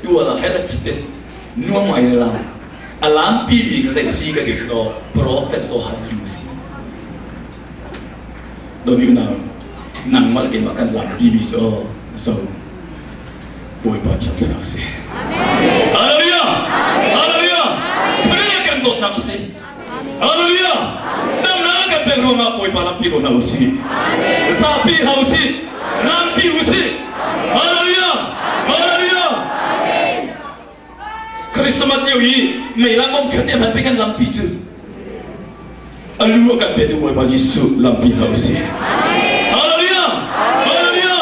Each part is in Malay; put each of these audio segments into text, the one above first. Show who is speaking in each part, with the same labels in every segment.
Speaker 1: tua lah hela cete nuo mai la alam pibi ka sai si ka ke to professor hadrusi do bi na nang mal ke makan lam pibi so boy pa cha sa se haleluya haleluya kare kan dot na se haleluya dam na ka pe ro ma boy pa lam pibi na usi sa pi hausi lam pi usi haleluya haleluya Krismas nhiều ý mày làm mong khát em hãy biết làm pi chứ alu akan betul boleh bagi su làm pi hau si haleluya haleluya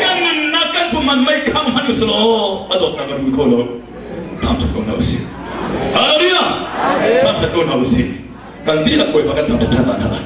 Speaker 1: kan menakan peman mai kam hanus lo adot nak ru ko lo tam tak ko hau si haleluya tam tak ko hau si kan tidak boleh makan tam tak tan ha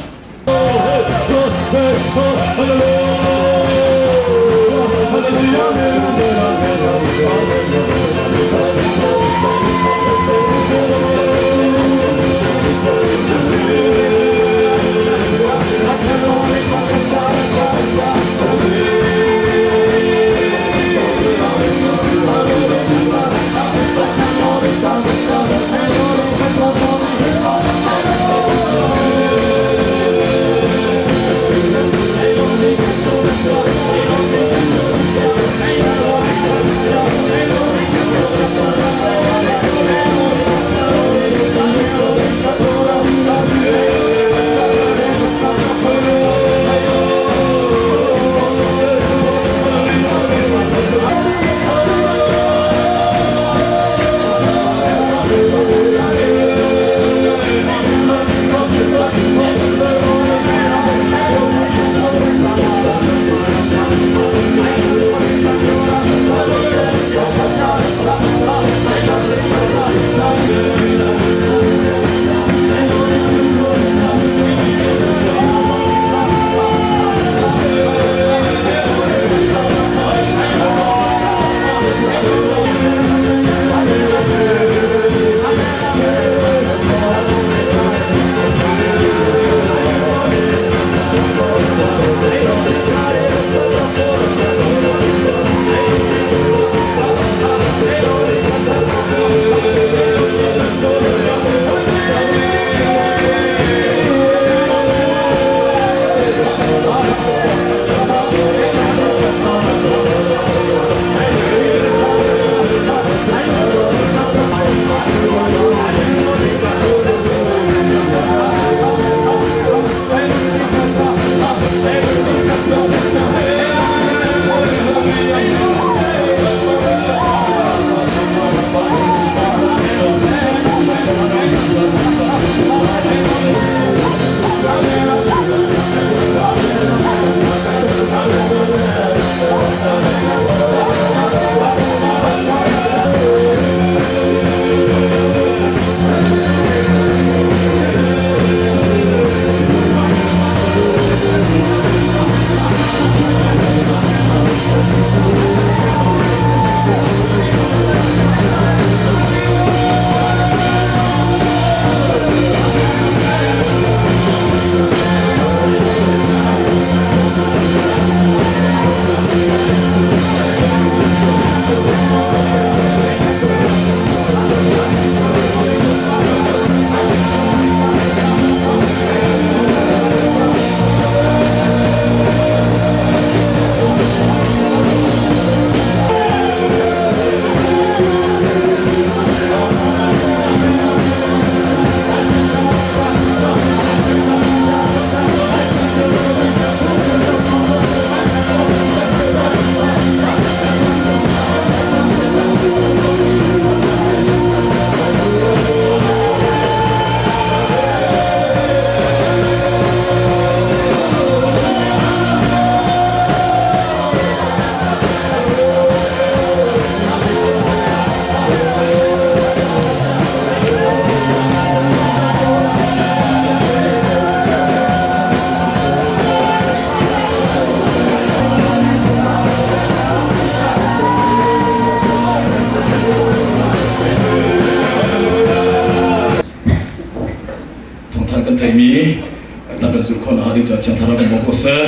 Speaker 2: Jangan harap memfokuskan.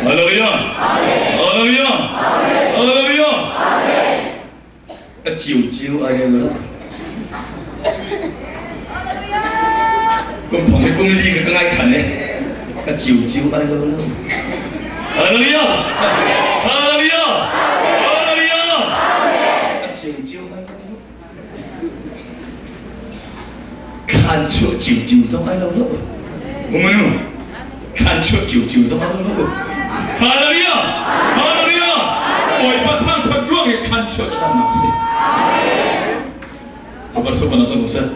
Speaker 2: Haleluya. Haleluya. Haleluya.
Speaker 1: chiều ai nữa cũng phòng cái công ly cái ngay thằng này chiều ai nữa Hallelujah Hallelujah Hallelujah chiều ai nữa看出chiều giống ai đâu nữa không muốn看出chiều giống ai đâu nữa Hallelujah Hallelujah ôi bắt thang thật ruộng thì看出cho ta nặng sĩ Apa sopan aja nggak usah.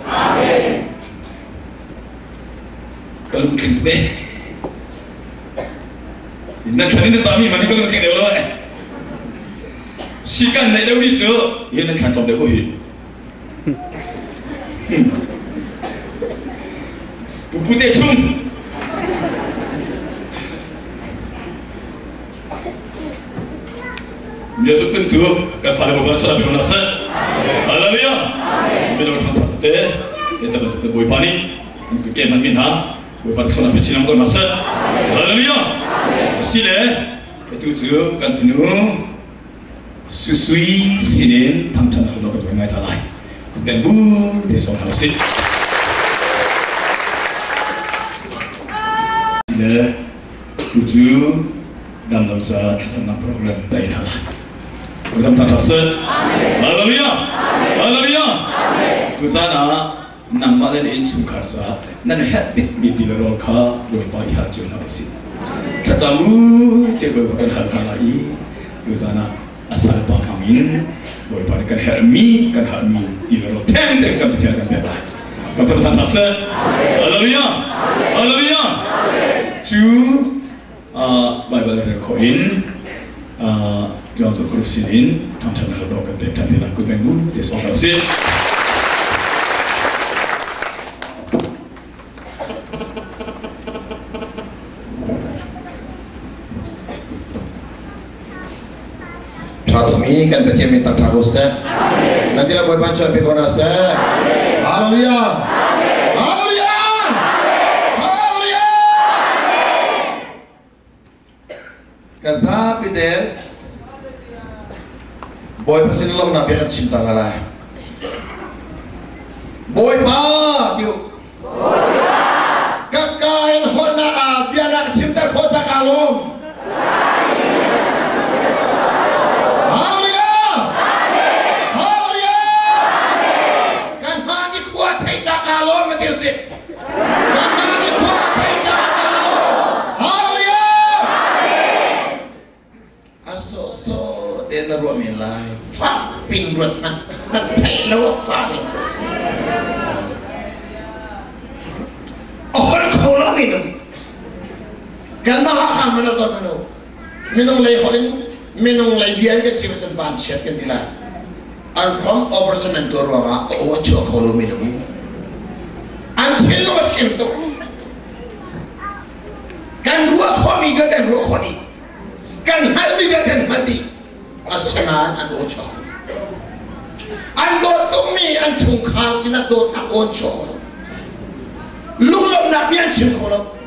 Speaker 1: Kalau mungkin tu deh. Nak kali ni sami mana kalau mungkin dia orang. Sikan naik dah uji, ia nak kantor dia boleh. Bubu teh cung. Biasa tentu kalau beberapa cara bermasa. Hallelujah. Bila orang tak tahu, kita betul boy pani, kita manmin ha, boy pani sana peci nama kau masa. Hallelujah. Sila itu juga continue susui sinin tangtan kalau kau dengar talai. Dan bu desa hasil. Sila itu dalam lausa kita nak program lain halai. Kita tak rasa. Hallelujah. Hallelujah. Kusana nama lain insum karsa. Nan habit bidilarol ka boy pari hajun nasi. Kacamu tebakan hal halai. Kusana asal pahamin boy pari kan helmi dilarol tem kita bicara bela. Kita tak rasa. Hallelujah. Hallelujah. Cu Bible recording. Jauh grup sinin, tamcam kalau doa kita tidak laku minggu, dia soal hasil. Kami kan baca minta terus. Nanti lah boleh baca pekonas. Haleluya. Haleluya. Haleluya. Kerja bidel. Boy pasti dalam nabi akan cinta ngalah. Boy pa, tiu. Kakain hona biar nak cinta kota kalom. Haleluya. Haleluya. Kan mandi kuat peja kalom mesti sih. Kan mandi kuat peja kalom. Haleluya. Aso dia naruh milai. Fak pinrut nak tahu faring. Orang kau lah minum. Kan mahal mana tu minum. Minum lagi orang minum lagi biar ke cuma seban siap kan tidak. Alkom operasi nanti orang awak cakap kau minum. Antil lo film tu. Kan dua kau miga dan dua kau ni. Kan hal miga dan hal ni. Asanan ando ocho. Ando tumi ancung khar sina do tak ocho. Lulom nak biar cingkolok.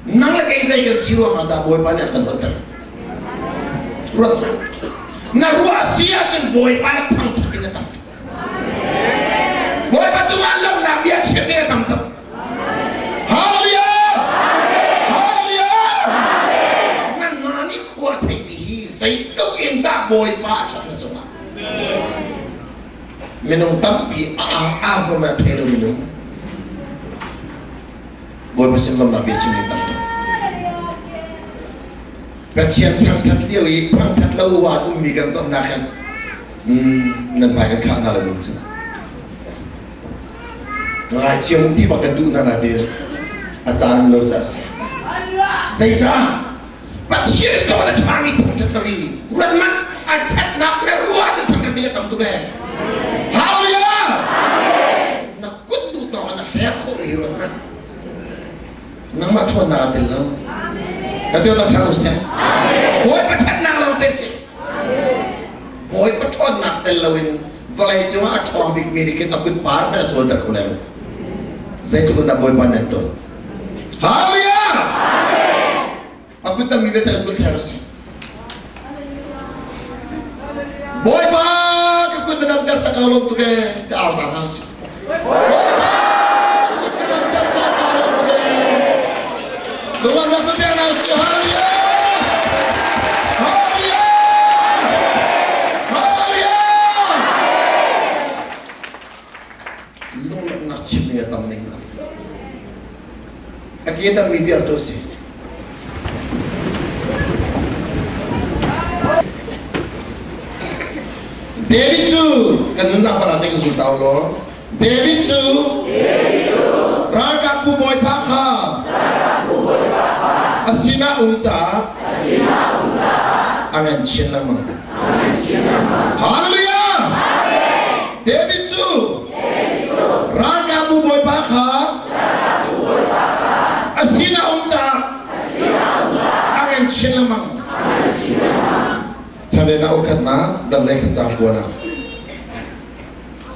Speaker 1: Nang lagi saya kan siwa ada boy panet kan dokter. Rahman. Narua sia cing boy panet pang tak kita tam. Boy batu malam nak biar cingkolok tam tam. Haleluya. Haleluya. Nan mani kuat ini. Saya tu indah boy pacat semua. Minum tapi aku nak telu minum. Boy pasti belum nak biar cingin tam. Kacian pangkat liu, pangkat lawan umi kan tak nak kan. Nan pakai kana lalu tu. Ngaji umi pakai du nan ada. Ajaran lalu sas. Saya cah. Macam kau ada cami pangkat lagi. Rahman atat nak meruat pangkat dia tam tu kan. Haleluya. Nak kudu tu anak saya kau ni Rahman. Nama Tuhan nak adil. Kata orang cakap saya, boy pacat nak lawan desi, boy pacat nak terlawin, valai cuma atau ambil milikin akut par dah jual terkulai. Saya tu nak boy panen tu. Haleluya. Aku tak mungkin terkul harus. Boy pak, aku
Speaker 2: dalam kerja kalau tu ke apa nasi. Tuhan aku dia nasi haleluya. Haleluya. Haleluya. Lu nak cipta tamning. Kita biar tu sih. David tu, kan nunjuk pada tinggal sultan lo. David tu, raga boy pakha, asina unsa, amen cinema. Haleluya. David tu, raga boy pakha, asina unsa, amen cinema. Sampai nak ukat na dan lek kacang buana.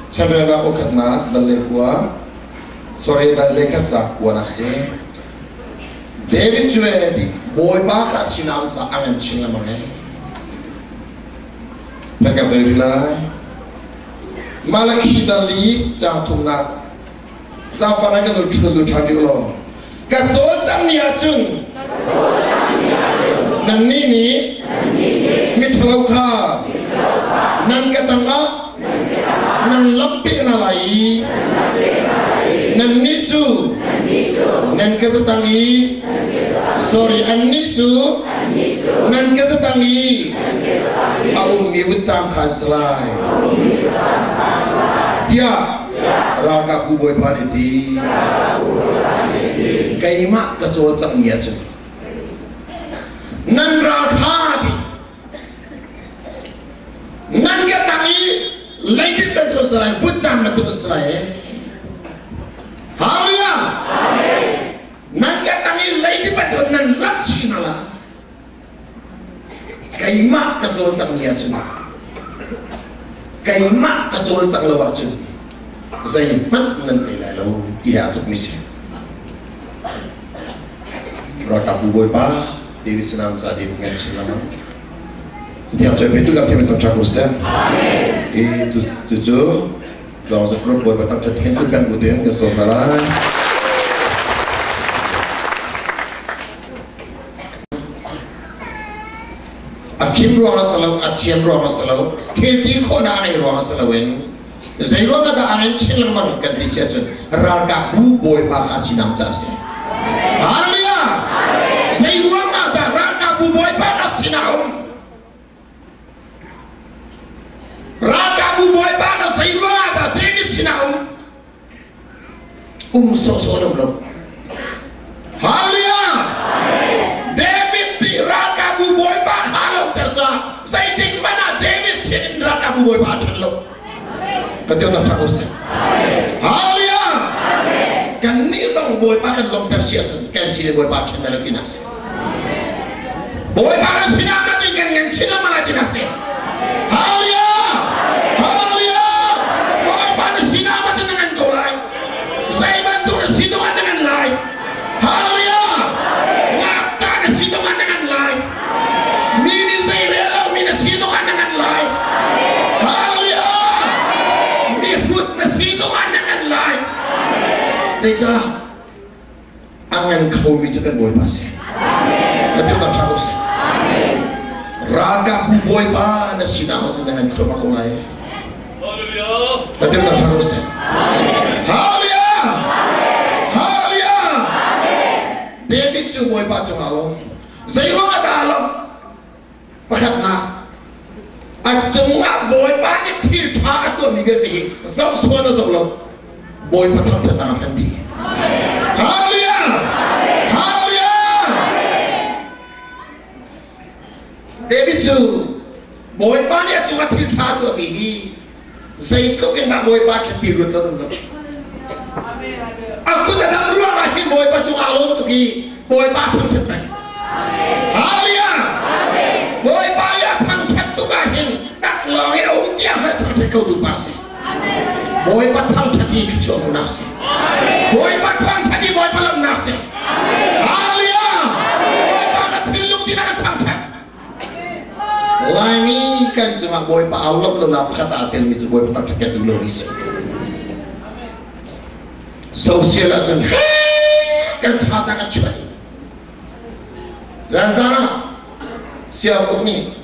Speaker 2: Sampai nak ukat na dan lek buah. Sorry dan lek kacang buana sih. David juga di boy bakal sinam sa angan sinam mana. Mereka berilah. Malaki dan li jatuh nak. Zafana kan lucu cari lo. Kacau jam ni acung. Nani ni. Mitlauka, nan ketanga, nan lebih nalai, nan nicu, nan kesetangi, sorry, an nicu, nan kesetangi, au miwut samkan selai, dia raga kuboy paniti, kaimak kecol cangnya tu, nan raga nan ketangi lagi terus lagi pucang terus lagi. Haleluya. Nan ketangi lagi betul nan lapsi nala. Kaimak kecol cang dia cuma. Kaimak kecol cang lawak cuma. Saya mat nan ilalau dia tuh misi. Raka buboy pa Dewi senam saat di dengan selama. Tiap jam itu kami minta teruskan. Itu tujuh. Dalam sekolah buat batang ceteng itu kan budaya kesopanan. Akhir ruang masalah, akhir ruang masalah. Tiap kona ani ruang masalah ini. Saya ruang ada angin cilam manukan di sini. Raga buboy pakasi nam casi. Haleluya. Saya ruang ada raga buboy pakasi nam. Raga buboy bana sayro ada David sinau sosodom lo. Haleluya. David di raga buboy ba halom tersa say ting mana David sin raga buboy ba thallo kadyo na takos. Haleluya. Kan ni sang boy ba kan lom tersia kan sine boy ba thallo kinas boy ba kan sinama kan kan sila mana kinas. Haleluya. Saya bantu nasitungan dengan lain. Haleluya. Ngakta nasitungan dengan lain. Mini saya rela mini nasitungan dengan lain. Haleluya. Mihut nasitungan dengan lain. Saya angan kau mijakan boy pasir. Betul tak terus. Raga boy pa nasitungan dengan kau makulai. Haleluya. Betul tak terus. Haleluya. David tu boy baju malu, saya ada alam, pakat nak, acungak boy banyak tirta atau migati, zam suara zamlok, boy patang tentang mandi. Haleluya, haleluya. David tu boy banyak cuma tirta atau migi, saya tu kena boy pakai tiru terus. Aku dalam ruang akhir boy baju alon tuki boy patang cepat. Haleluya. Boy bayar pangkat tukahin tak lohe dia patang kau tu pasti. Boy patang tadi kecil nasi. Boy patang tadi boy malam nasi. Haleluya. Boy banget hilung tidak pangkat. lai ni kan cuma boy pa Allah lo na kata atel mi boy pa tak dulu bisa sosial aja kan thasa kan cuy zana siapa ni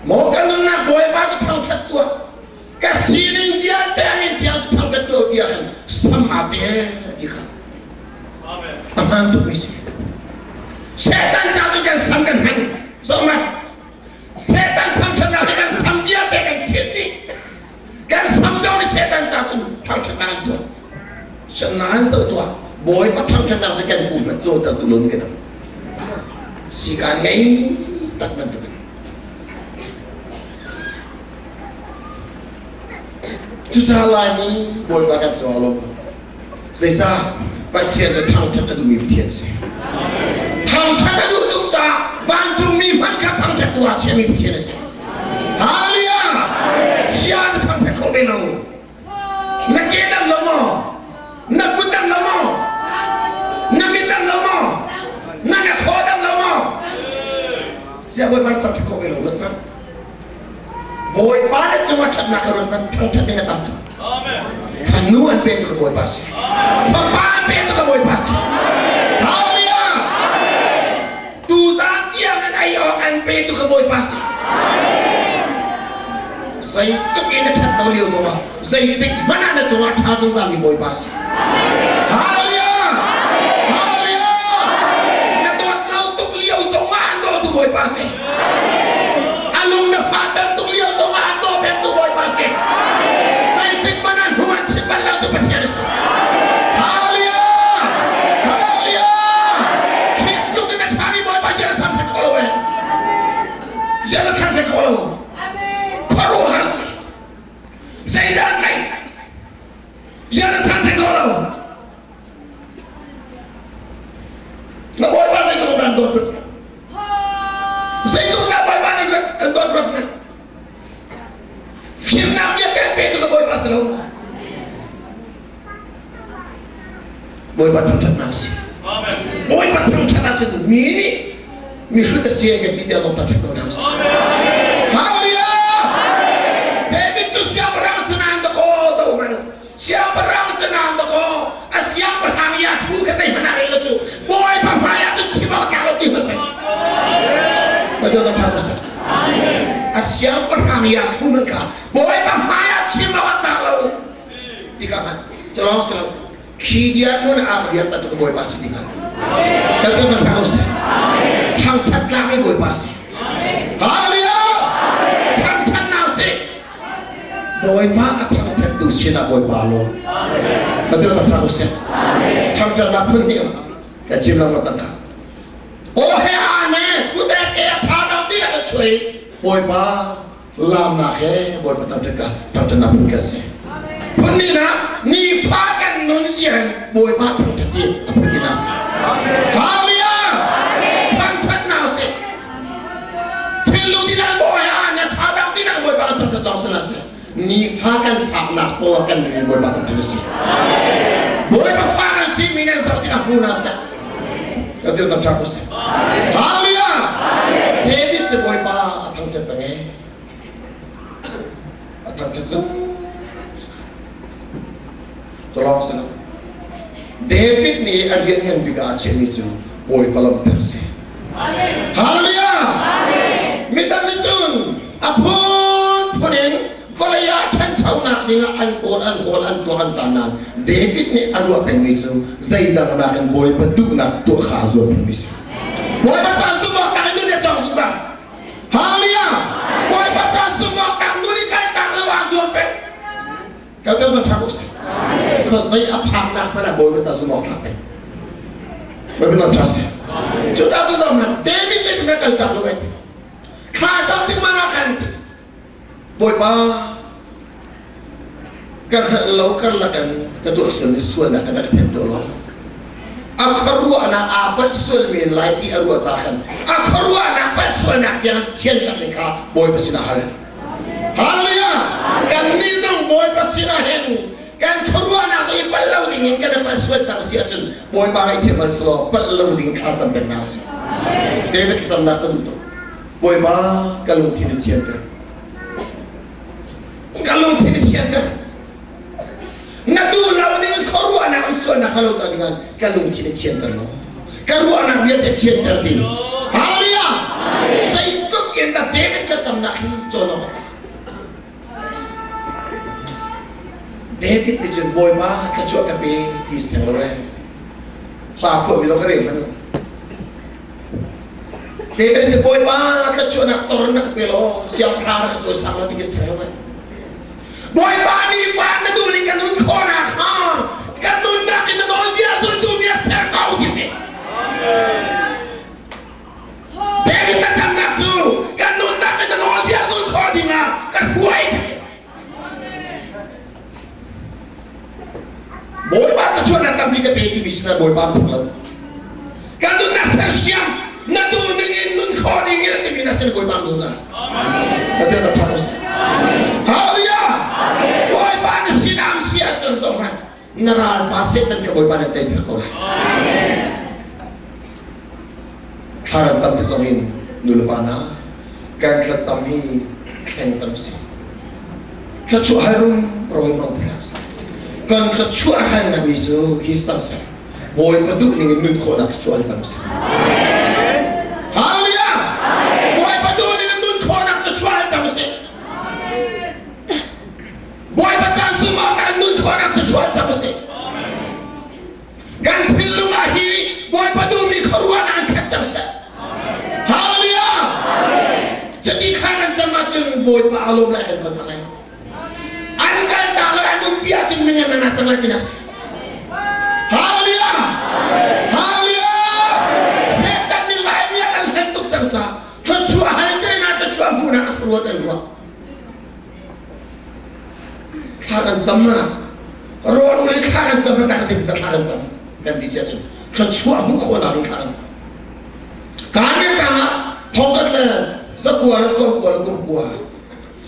Speaker 2: mau kan nak boy pa thang chat tua kasih dia dengan dia thang chat tua dia kan sama dia kan aman tu misi setan jatuh kan samkan han selamat setan thang chat kan samjia dengan tini kan samjau ni setan jatuh thang chat nan tu senang setua boy pa thang chat nan kan pun betul tak tulun kita sikan ni tak nanti Jusah lagi boy bakat soalom. Sejak bacian je thang chat adu mi tian se. Thang chat adu tu sa, wanjung mi manka thang chat tu acian mi tian se. Haleluya. Siapa thang chat kau benang? Nak kedam lomo, nak kudam lomo, nak mitam lomo, nak khodam lomo. Siapa boy bakat thang chat kau benang? Betul. Boy pada cuma chat nak kerut man thang chat dengan tam. Amen. Fanuan pe tu boy pasi. Papa pe tu boy pasi. Haleluya. Tu zat dia kan ayo an pe tu boy pasi. Saya tu ini chat kau liu semua. Saya tik mana ada cuma thasung sami boy pasi. Haleluya. Haleluya. Nak tuat lau tu liu semua ando tu boy pasi. Alung na father tu liu semua ando pe tu boy pasi. Saya tik mana huat cit balau tu percayas. Haleluya. Haleluya. Kit lu kena cari boy pasi jangan sampai kalau jangan sampai kalau. Karu harus. Saya dah kai. Jangan sampai kalau. Nak boy pasi tu dah dot. Saya tu nak boy pasi dot kan. Firman dia kan itu boy pas lo. Boy batang nasi. Amen. Boy batang nasi mini sudah siaga di dalam tak nasi. Amen. Haleluya. David tu siapa orang senang tu kau tahu mana? Siapa orang senang tu kau? Siapa orang yang tu kata mana itu tu? Boy pamaya tu siapa kalau tu? Betul tak tahu. Asyam perkamian tu mereka, boleh pamaya cima watak lau. Tiga kan, celong celong. Kidian pun apa dia tak tu boleh pasti tiga. Betul tak tahu sih. Thang chat lagi boleh pasti. Haleluya. Thang chat nasi. Boleh pak thang chat tu cina boleh balon. Betul tak tahu sih. Thang chat nak pun dia, kecil lama tak. Oh heh, udah kayak thang dia kecuali. Boy pa lam nak boy pa tam teka tam tena pun kasih. Puni na ni fakan nonsian boy pa tam teki apa kinasi. Haleluya. Tam tek nasi. Tilu di dalam boy ane padam di dalam boy pa tam teka nasi. Ni fakan pak nak fakan ni boy pa tam teki. Boy pa fakan si mina tak tidak punasa. Tapi tak cakap. Haleluya. David boy pa atang cepenge atang cepeng tolong sana David ni aryan yang biga asyik ni tu boy palam perse. Amin. Haleluya. Amin. Mitan mitun apun puning falaya tan sauna dengan an Tuhan tanan David ni adu apa ni tu Zaidan akan boy peduk nak tu khazo permisi. Boy baca semua tak itu dia jauh susah. Haleluya. Boy baca semua tak nuri kan tak lewat zopen. Kau tahu tak sih? Kau saya apa nak pada boy baca semua tak. Benar tak sih? Sudah tu zaman David itu mereka tak lewat. Kata di mana kan? Boy ba kan lokal lakan kedua suan nak kena tendolo. Aku anak apa sulmin lagi aku akan. Aku anak apa sul nak jangan cienkan mereka boy pesinahal. Haleluya. Kan ni dong boy pesinahen. Kan keruan aku ibalau dingin kan apa sul sang siajen boy bagai teman selo perlu dingin kasam bernasi. David sam nak tutup. boy ba kalung tin tiada kalung tin tiada na du law ni khoru ana usul na khalo ta dengan kalung tin tiada lo karu ana biat tiada di haleluya sai tuk kenda David ka samna jono David ni jen boy ba ka chua ka be is tang lo sa ko mi lo kare man David ni boy ba ka chua na toron na ka be lo siam ra ka chua sa lo ti is tang lo boy ba ni fa na du ni kanun ko na ha kanun na kinol dia so du mi ser ka u dise David ta tam na tu kanun na kinol dia so ko di na ka fuai dise boy ba ka chua na tam ni ka be ti bisna boy ba tu kanun na ser siam na du ni nun ko di ni ti mi na ser boy ba mu sa amen ta ta ta amen haleluya boy ba ni sinam sia chen so man naral pa set tan ka boy ba na tai ko amen kharan tam ke somin nulpana kan khat sam hi khen tam si ka chu harum roin no plas kan ka chu han na mi jo histam sa boy pa du ni nun ko na chu an tam si haleluya boy pa du ni nun ko na chu an tam si boy ba tan su ma kan nun ko na chu an tam si kan pilu ma hi boy pa du mi khruan an khat tam sa haleluya jadi kangen sama ceng boy pa alom la kan kata lain an kan da la an biatin mengen na tan la dinas haleluya haleluya setan ni lain ya kan hentuk tangsa kecua hande na kecua muna asruatan dua kangen zamana ro le kangen zamana kan kangen zam kan bisa ceng kecua mu ko na kangen zam kanya tanga thokat le sakwa la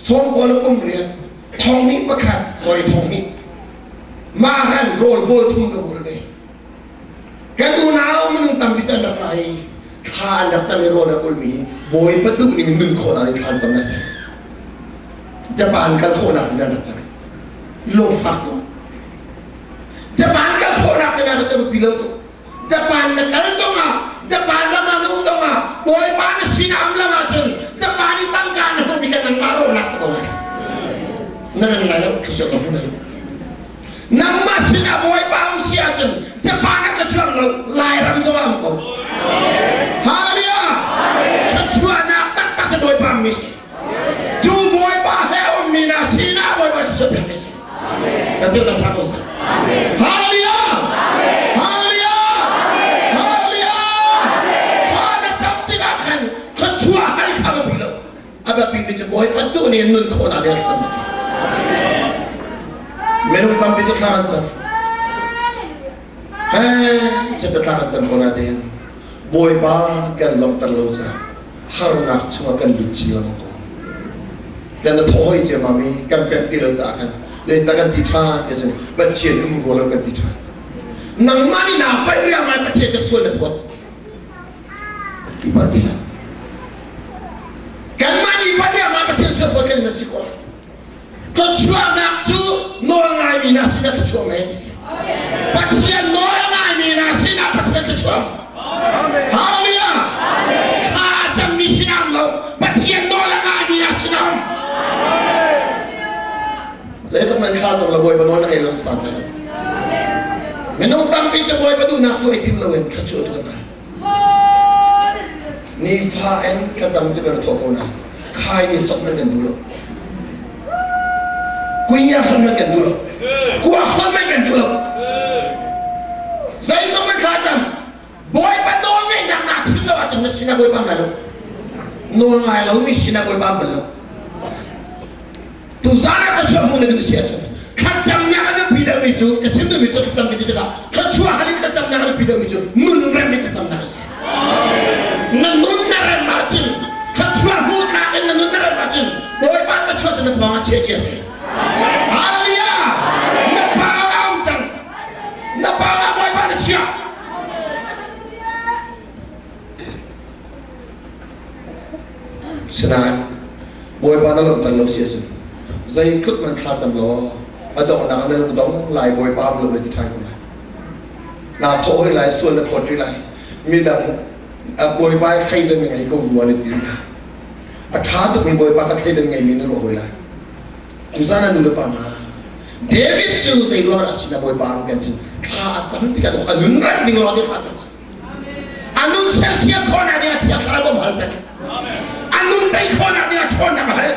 Speaker 2: som kwa la kum rian thong ni pakhat sorry thong ni ma han rol vo thum ga ur le kan du nao mun tam bitan da rai kha da tam ro da ul mi boy padum ni nun kho na khan sam na sa Japan kan kho na na sa lo fakto Japan kan kho na na sa piloto Japan na kal to ma Japan da manung to ma boy pa na sinam la ma chen Japan ni tam ga na to mi kan na ro na sa ko na na lo kicho ko na nam ma sina boy pa um sia chen Japan na ka chong lo lai ram zo am ko haleluya ka chua na ta ta boy pa mi si tu boy pa he um mi na sina boy pa so pe mi si ka tu ta ko sa haleluya haleluya aga pilih je boy padu ni nun ko na dia sama si menung pam bitu tlangan sa cepet tlangan sa ko na din boy ba kan lom terlo sa haruna cuma kan bijion ko kan thoi je mami kan kan tilo sa kan le ta kan ditha ke jen ba chien ko lo kan ditha nang mani na pa ria ma pa che ke so le pot ibadila kan mani pada ma betul sebagai nasi kolah kecuali nak tu nol ngai minasi nak kecuali medis pasien nol ngai minasi nak betul kecuali haleluya kata misinam lo pasien nol ngai minasi nam lepas man kata lo boy banona elon sana menung tampi je boy padu nak tu etim lo en kecuali dengan ni faen kazam jiber tokona khai ni tot men kan dulu kuya han men kan dulu kuah han men kan dulu sai to men kazam boy pa nol ngai nak nak singa wa chen sina boy pam lalu nol ngai lo mi sina boy pam belo tu zana ka chwa mu ne du sia chen kazam nya ga bidam mi chu ka chen du mi chu kazam ki da ka chwa halin kazam nya ga bidam mi chu nun rem mi kazam na sia na nun na rem ma chen ka chwa mu ka na nun na rem ma chen boy pa ka chwa chen ba ma che che se haleluya na pa am chen na pa boy pa na chia Senan, boy pa na lang talo siya sun. Zay kut man khasam lo, adong na kami lang dong lai boy pa am lo di thai ko lai. Na thoi lai suan na kotri lai, mi dang boy pa khai dan ngai ko nuan ni na. Atha tu mi boy pa ka khai dan ngai mi na lo hoi lai. Usana nu pa na. David chu zai lo ra sina boy pa am kan chin. Kha atam ti ka do anun ran ding lo di kha chin. Anun sersia khona dia tia khara bom hal pen. Anun dai khona dia thon na hal.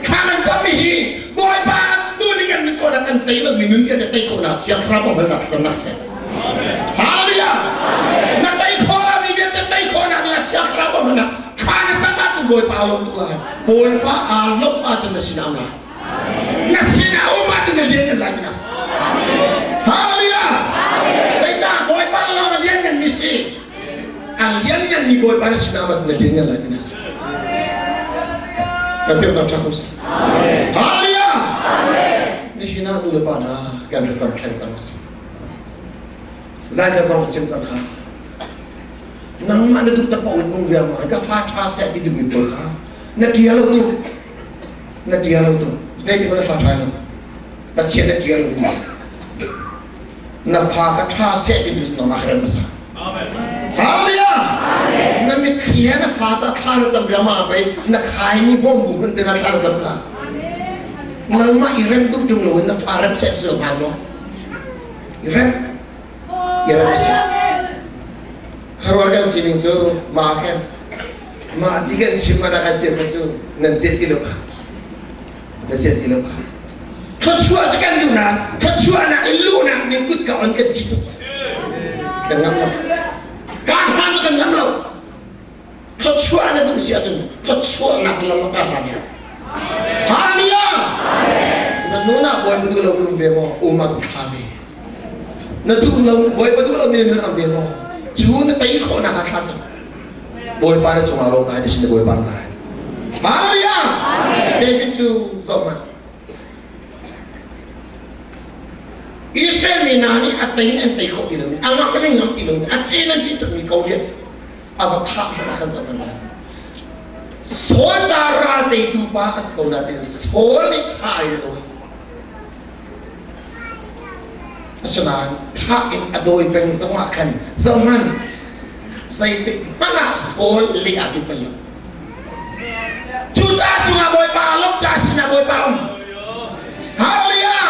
Speaker 2: Kangen kami hi boy pa tu ni kan ko da kan tai lo minun ke tai ko na tia khara bom hal na sanas se. Haleluya. Na tai khola mi dia tai khona dia tia khara bom na. Kangen kami tu boy pa alom tu lai. Boy pa alom a chen sinam la. Na sina umat ni dia lagi nas. Haleluya. Kai ta boy pa lo dia kan misi. Alian yang ni boy pada sinamat medenya lagi nas. Tapi orang cakap sih. Haleluya. Ni hina dulu pada kan datang mas. Zaga zong cem zang kha. Nang mana tu tak pawit ung biar mah. Ka fatha set di dumi pol kha. Na dia lo tu. Zai di mana fatha lo. Baca na dia lo tu. Na fatha set di dus nama akhirat masa. Haleluya. Nami kiana fata khana tam rama bai na khai ni bom bum te na khana sam kha. Nama iran tu dung lo na faram set so ban lo. Iran sih. Keluarga sini tu makan. Ma digan simana kaje tu nanti diloka. Kecuali kan dunan, kecuali nak iluna ngikut kawan kecil. Kenapa lo? Kan mana kan lo? Kecuali tu siapa? Kecuali nak lo makan mana? Haleluya. Nuna boy betul lo belum bemo umat kami. Nadu lo boy betul lo minum am bemo. Jun tai ko nak kacang. Boy pada cuma lo nak di sini boy bangga. Haleluya. David tu zaman. Israel minani atain antai ko ilmu. Angak kena ngam ilmu. Atain nanti tu mi kau lihat. Apa tak berasa zaman lah. Sol cara itu bakas kau nanti. Sol ni thai itu. Senan thakin adoi peng semua kan zaman. Saya tik mana sol lihat di pelan. Cuca cuma boy palong jasina boy palong. Haleluya.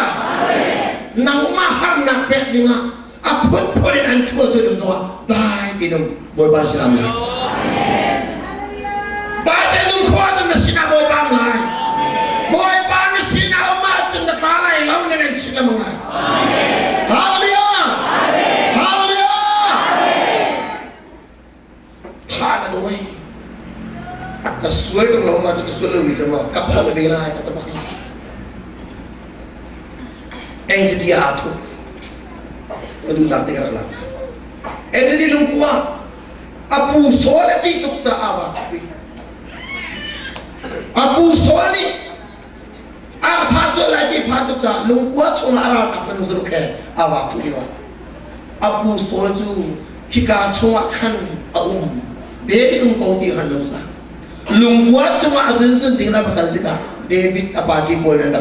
Speaker 2: Nang mahar nak pek dinga apun purin antua tu dum semua dai bidum boy par silam lai dai te dum kuat na sina boy par lai boy par sina umat senda kalai lau nan silam lai haleluya haleluya khana doi kasual dum lau ma kasual lau mi semua kapal vela kapal bakal yang jadi atu, itu nak tinggal lah. Yang jadi lumpua, apu soal itu tak awak. Apu soal ni, apa soal lagi padu tak lumpua cuma arah tak pernah suruh ke awak tu dia. Apu soal tu kita cuma kan David kau tihan lusa. Lumpua cuma asalnya tinggal bakal kita David apa di bolan.